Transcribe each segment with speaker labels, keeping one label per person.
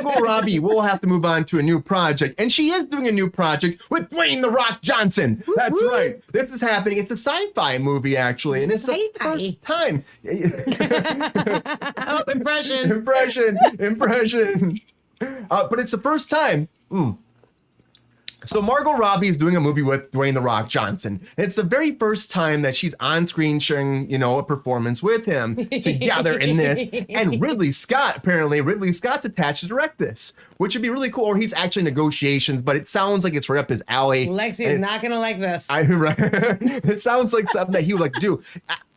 Speaker 1: Margot Robbie will have to move on to a new project, and she is doing a new project with Dwayne "The Rock" Johnson. That's right. This is happening. It's a sci-fi movie, actually, and it's the first time.
Speaker 2: Oh, impression.
Speaker 1: But it's the first time. So Margot Robbie is doing a movie with Dwayne "The Rock" Johnson. It's the very first time that she's on screen sharing, a performance with him together in this. And Ridley Scott's attached to direct this, which would be really cool. Or he's actually in negotiations, but it sounds like it's right up his alley.
Speaker 2: Lexi is not going to like this.
Speaker 1: It sounds like something that he would like to do.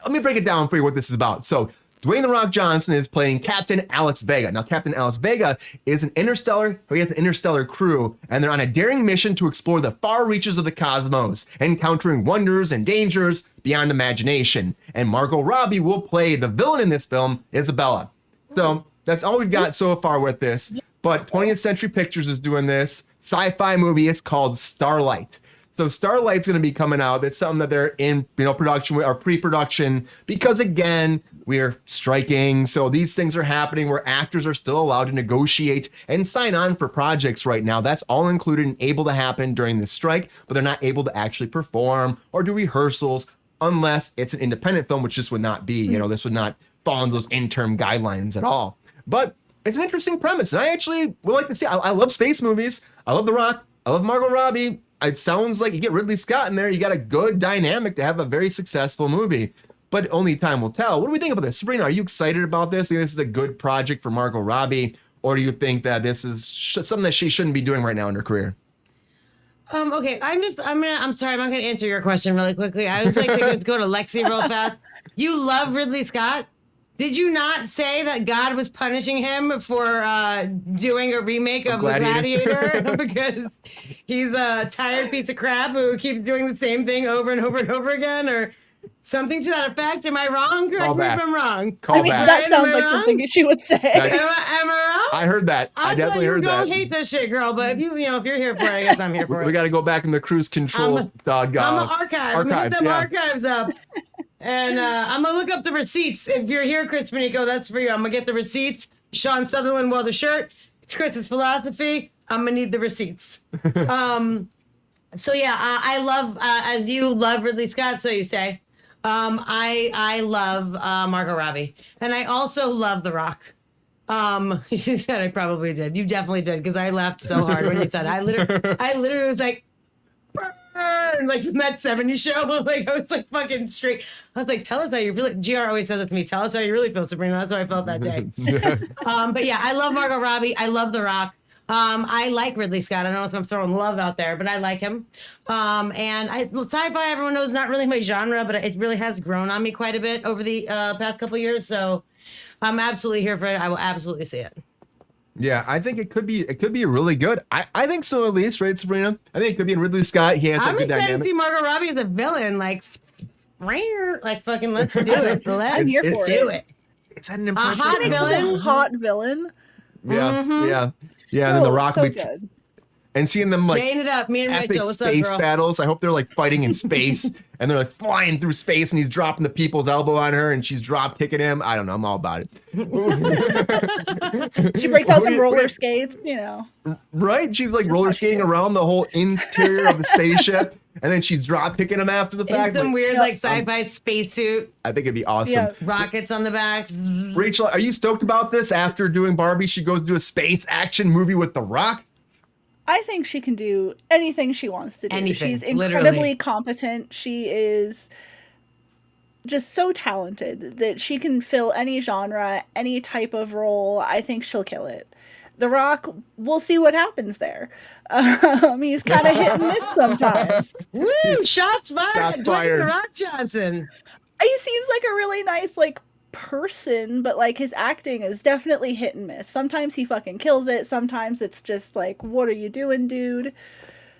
Speaker 1: Let me break it down for you what this is about. So Dwayne "The Rock" Johnson is playing Captain Alex Vega. Now, Captain Alex Vega he has an interstellar crew, and they're on a daring mission to explore the far reaches of the cosmos, encountering wonders and dangers beyond imagination. And Margot Robbie will play the villain in this film, Isabella. So that's all we've got so far with this. But 20th Century Pictures is doing this sci-fi movie. It's called Starlight. So Starlight's going to be coming out. It's something that they're in, production or pre-production because, again, we're striking. So these things are happening where actors are still allowed to negotiate and sign on for projects right now. That's all included and able to happen during the strike, but they're not able to actually perform or do rehearsals unless it's an independent film, which this would not be. This would not fall into those interim guidelines at all. But it's an interesting premise, and I actually would like to see. I love space movies. I love The Rock. I love Margot Robbie. It sounds like you get Ridley Scott in there, you got a good dynamic to have a very successful movie, but only time will tell. What do we think about this? Sabrina, are you excited about this? Do you think this is a good project for Margot Robbie, or do you think that this is something that she shouldn't be doing right now in her career?
Speaker 2: Okay, I'm sorry, I'm not gonna answer your question really quickly. I would like to go to Lexi real fast. You love Ridley Scott? Did you not say that God was punishing him for doing a remake of Gladiator because he's a tired piece of crap who keeps doing the same thing over and over and over again, or something to that effect? Am I wrong? Correct me if I'm wrong.
Speaker 3: That sounds like something she would say.
Speaker 2: Am I wrong?
Speaker 1: I heard that. I definitely heard that.
Speaker 2: I don't hate this shit, girl, but if if you're here for it, I guess I'm here for it.
Speaker 1: We got to go back in the cruise control.
Speaker 2: I'm an archive. I'm gonna hit them archives up. And I'm going to look up the receipts. If you're here, Chris Benico, that's for you. I'm going to get the receipts. Sean Sutherland wore the shirt. It's Chris's philosophy. I'm going to need the receipts. So, yeah, I love, as you love Ridley Scott, so you say, I love Margot Robbie. And I also love The Rock. She said I probably did. You definitely did, because I laughed so hard when you said it. I literally was like, like in that 70s show, like I was like fucking straight. I was like, tell us how you really. GR always says it to me. Tell us how you really feel, Sabrina. That's how I felt that day. But yeah, I love Margot Robbie. I love The Rock. I like Ridley Scott. I don't know if I'm throwing love out there, but I like him. Sci-fi, everyone knows, not really my genre, but it really has grown on me quite a bit over the past couple years. So I'm absolutely here for it. I will absolutely see it.
Speaker 1: Yeah, I think it could be really good. I think so, at least, right, Sabrina? I think it could be in Ridley Scott. He has a good dynamic. I'm excited to
Speaker 2: see Margot Robbie as a villain, like fucking let's do it. Let's do it.
Speaker 1: Is that an impression?
Speaker 3: A hot villain.
Speaker 1: Yeah,
Speaker 3: mm-hmm.
Speaker 1: yeah. And then The Rock
Speaker 3: so good.
Speaker 1: And seeing them like
Speaker 2: it up. Me and
Speaker 1: epic
Speaker 2: Rachel, what's
Speaker 1: space
Speaker 2: up, girl?
Speaker 1: battles. I hope they're like fighting in space and they're like flying through space and he's dropping the people's elbow on her and she's drop kicking him. I don't know. I'm all about it.
Speaker 3: She breaks out some roller skates,
Speaker 1: Right? She's like roller skating around the whole interior of the spaceship and then she's drop kicking him after the fact.
Speaker 2: Some weird like sci-fi spacesuit.
Speaker 1: I think it'd be awesome.
Speaker 3: Yeah.
Speaker 2: Rockets on the back.
Speaker 1: Rachel, are you stoked about this? After doing Barbie, she goes to do a space action movie with The Rock?
Speaker 3: I think she can do anything she wants to do. She's incredibly competent. She is just so talented that she can fill any genre, any type of role. I think she'll kill it. The Rock, we'll see what happens there. He's kind of hit and miss sometimes.
Speaker 2: Woo! Shots fired. The Rock Johnson.
Speaker 3: He seems like a really nice, person, but his acting is definitely hit and miss. Sometimes he fucking kills it. Sometimes it's just what are you doing, dude?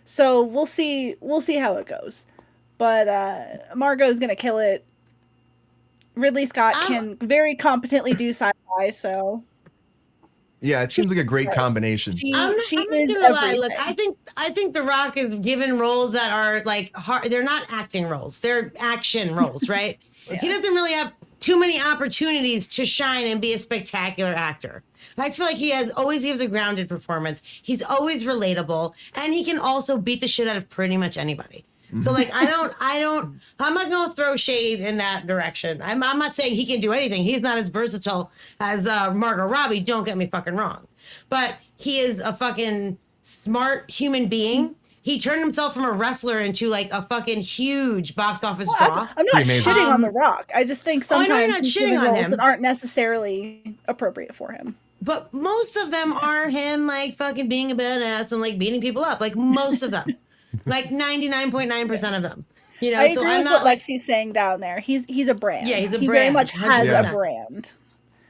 Speaker 3: So we'll see how it goes. But Margot's gonna kill it. Ridley Scott can very competently do sci-fi, so
Speaker 1: yeah, it seems like a great combination.
Speaker 3: She
Speaker 2: I'm
Speaker 3: is
Speaker 2: not gonna lie. Look, I think The Rock is given roles that are hard. They're not acting roles. They're action roles, right? Yeah. He doesn't really have too many opportunities to shine and be a spectacular actor. I feel like he always gives a grounded performance. He's always relatable, and he can also beat the shit out of pretty much anybody. So like, I'm not going to throw shade in that direction. I'm not saying he can do anything. He's not as versatile as Margot Robbie. Don't get me fucking wrong. But he is a fucking smart human being. He turned himself from a wrestler into like a fucking huge box office draw.
Speaker 3: I'm not shitting on The Rock. I just think sometimes he's doing roles that aren't necessarily appropriate for him.
Speaker 2: But most of them are him like fucking being a badass and like beating people up. Like most of them. Like 99.9% of them. You know,
Speaker 3: I agree with what Lexi's saying down there. He's a brand.
Speaker 2: Yeah, he's a brand.
Speaker 3: He very much has
Speaker 2: 100%.
Speaker 3: a brand.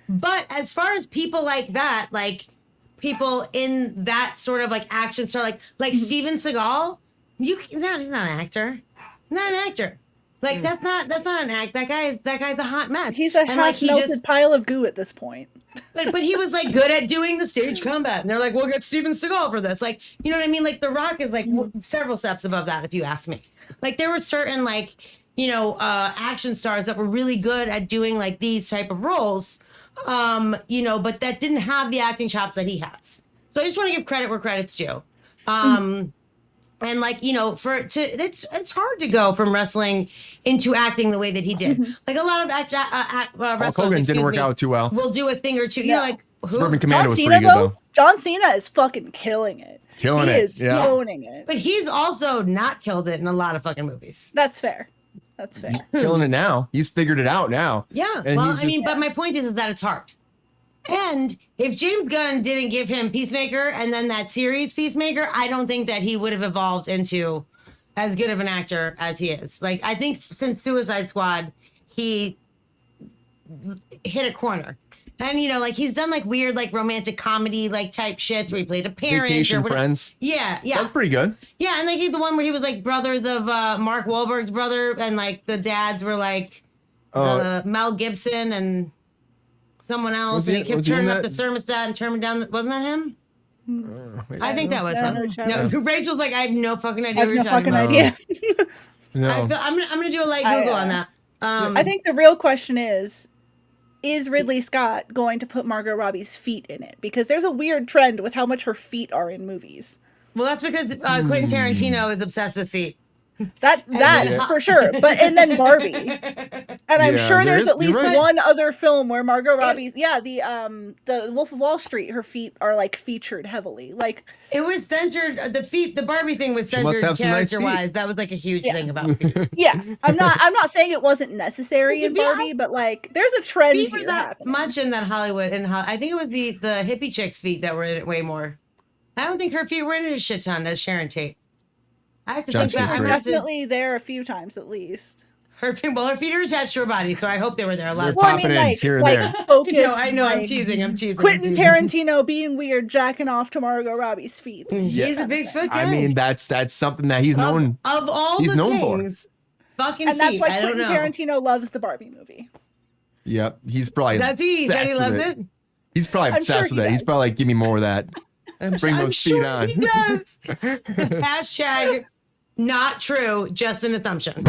Speaker 2: But as far as people like that, like people in that sort of like action star, like Steven Seagal, he's not an actor. He's not an actor. Like that's not an act. That guy's a hot mess.
Speaker 3: He's a half-melted pile of goo at this point.
Speaker 2: But he was like good at doing the stage combat, and they're like, we'll get Steven Seagal for this. Like, you know what I mean? Like The Rock is like several steps above that, if you ask me. Like there were certain like, you know, action stars that were really good at doing like these type of roles, you know, but that didn't have the acting chops that he has. So I just want to give credit where credit's due. And like, you know, it's hard to go from wrestling into acting the way that he did. Like a lot of wrestlers,
Speaker 1: Hogan didn't work out too well.
Speaker 2: We'll do a thing or two. You know, like
Speaker 1: Suburban Commando was
Speaker 3: Cena,
Speaker 1: pretty good though.
Speaker 3: John Cena is fucking killing it. He is owning it.
Speaker 2: But he's also not killed it in a lot of fucking movies.
Speaker 3: That's fair.
Speaker 1: Killing it now. He's figured it out now.
Speaker 2: Yeah. And well, I mean, but my point is that it's hard. And if James Gunn didn't give him Peacemaker and then that series Peacemaker, I don't think that he would have evolved into as good of an actor as he is. Like, I think since Suicide Squad, he hit a corner. And, you know, like he's done like weird, like romantic comedy, like type shits where he played a parent.
Speaker 1: Vacation Friends.
Speaker 2: Yeah.
Speaker 1: That's pretty good.
Speaker 2: Yeah. And like he's the one where he was like brothers of Mark Wahlberg's brother. And like the dads were like Mel Gibson and someone else, and he kept turning up the thermostat and turning down. Wasn't that him? I think that was him. No, Rachel's like, I have no fucking idea.
Speaker 3: I have no fucking idea.
Speaker 2: No. I'm gonna do a light Google on that.
Speaker 3: I think the real question is Ridley Scott going to put Margot Robbie's feet in it? Because there's a weird trend with how much her feet are in movies.
Speaker 2: Well, that's because Quentin Tarantino is obsessed with feet.
Speaker 3: That for sure. And then Barbie. And I'm sure there's at least one other film where Margot Robbie's the Wolf of Wall Street, her feet are like featured heavily. Like
Speaker 2: it was censored. The Barbie thing was censored character wise. That was like a huge thing about feet.
Speaker 3: Yeah. I'm not saying it wasn't necessary in Barbie, but like there's a trend
Speaker 2: feet were that much in that Hollywood, and I think it was the hippie chick's feet that were in it way more. I don't think her feet were in it a shit ton as Sharon Tate. I have to think about.
Speaker 3: I'm definitely there a few times at least.
Speaker 2: Her feet are attached to her body, so I hope they were there a lot.
Speaker 3: Well, I mean, like focus.
Speaker 2: No, I know.
Speaker 3: Like,
Speaker 2: I'm teasing.
Speaker 3: Quentin Tarantino being weird, jacking off to Margot Robbie's feet.
Speaker 2: Yeah. He's a big foot guy.
Speaker 1: I mean, that's something that he's known
Speaker 2: of all
Speaker 1: he's
Speaker 2: the
Speaker 1: known
Speaker 2: things.
Speaker 1: For.
Speaker 2: Fucking
Speaker 3: and that's
Speaker 2: feet.
Speaker 3: why Quentin Tarantino loves the Barbie movie.
Speaker 1: Yep, he's probably.
Speaker 2: Does he? That he loves it.
Speaker 1: He's probably obsessed with it. He's probably like, give me more of that. Bring those feet on.
Speaker 2: He does. Hashtag. Not true, just an assumption.